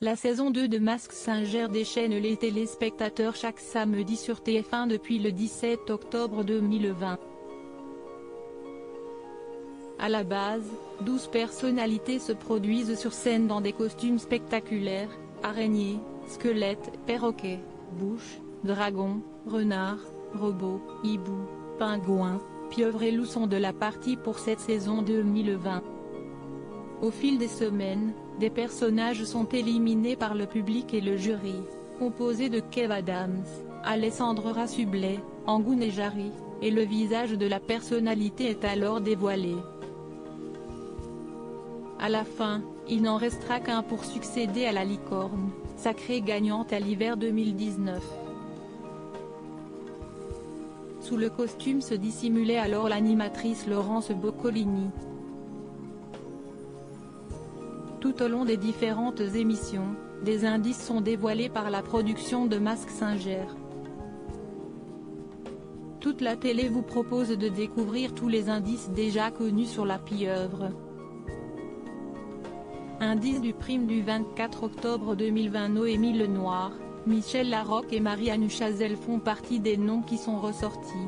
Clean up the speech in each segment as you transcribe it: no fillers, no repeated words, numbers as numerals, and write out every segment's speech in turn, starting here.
La saison 2 de Mask Singer déchaîne les téléspectateurs chaque samedi sur TF1 depuis le 17 octobre 2020. À la base, 12 personnalités se produisent sur scène dans des costumes spectaculaires: araignées, squelettes, perroquets, bouches, dragons, renards, robots, hiboux, pingouins, pieuvres et loups sont de la partie pour cette saison 2020. Au fil des semaines, des personnages sont éliminés par le public et le jury, composé de Kev Adams, Alessandre Rasublet, Angoune Nejari, et le visage de la personnalité est alors dévoilé. À la fin, il n'en restera qu'un pour succéder à la licorne, sacrée gagnante à l'hiver 2019. Sous le costume se dissimulait alors l'animatrice Laurence Boccolini. Tout au long des différentes émissions, des indices sont dévoilés par la production de Mask Singer. Toute la télé vous propose de découvrir tous les indices déjà connus sur la pieuvre. Indice du prime du 24 octobre 2020: Noémie Lenoir, Michel Larocque et Marianne Chazelle font partie des noms qui sont ressortis.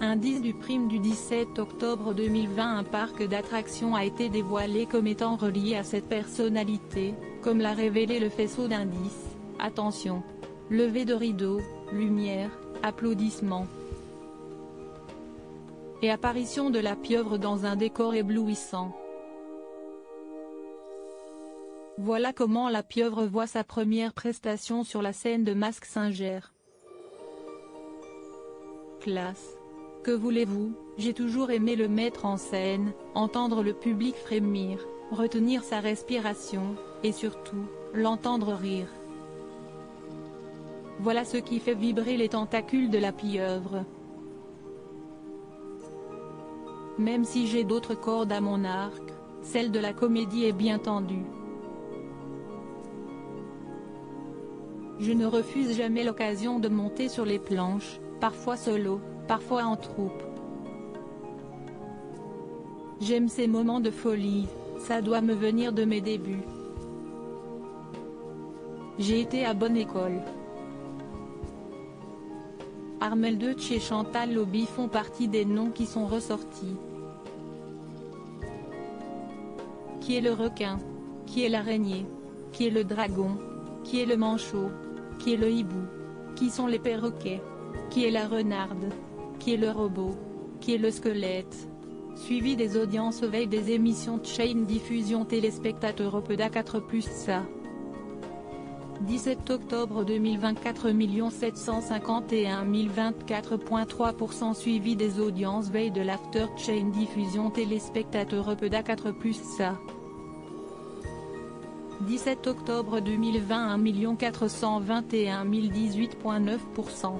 Indice du prime du 17 octobre 2020: un parc d'attractions a été dévoilé comme étant relié à cette personnalité, comme l'a révélé le faisceau d'indices. Attention! Levée de rideau, lumière, applaudissements. Et apparition de la pieuvre dans un décor éblouissant. Voilà comment la pieuvre voit sa première prestation sur la scène de Mask Singer. Classe. Que voulez-vous, j'ai toujours aimé le mettre en scène, entendre le public frémir, retenir sa respiration, et surtout, l'entendre rire. Voilà ce qui fait vibrer les tentacules de la pieuvre. Même si j'ai d'autres cordes à mon arc, celle de la comédie est bien tendue. Je ne refuse jamais l'occasion de monter sur les planches, parfois solo, parfois en troupe. J'aime ces moments de folie, ça doit me venir de mes débuts. J'ai été à bonne école. Armelle Deutsch et Chantal Lobby font partie des noms qui sont ressortis. Qui est le requin? Qui est l'araignée? Qui est le dragon? Qui est le manchot? Qui est le hibou? Qui sont les perroquets? Qui est la renarde? Qui est le robot? Qui est le squelette? Suivi des audiences veille des émissions de chaîne diffusion téléspectateurs Opeda 4+, ça. 17 octobre 2024, 751 024,3% suivi des audiences veille de l'after chain diffusion téléspectateurs Opeda 4+, ça. 17 octobre 2020, 1 421 018,9%.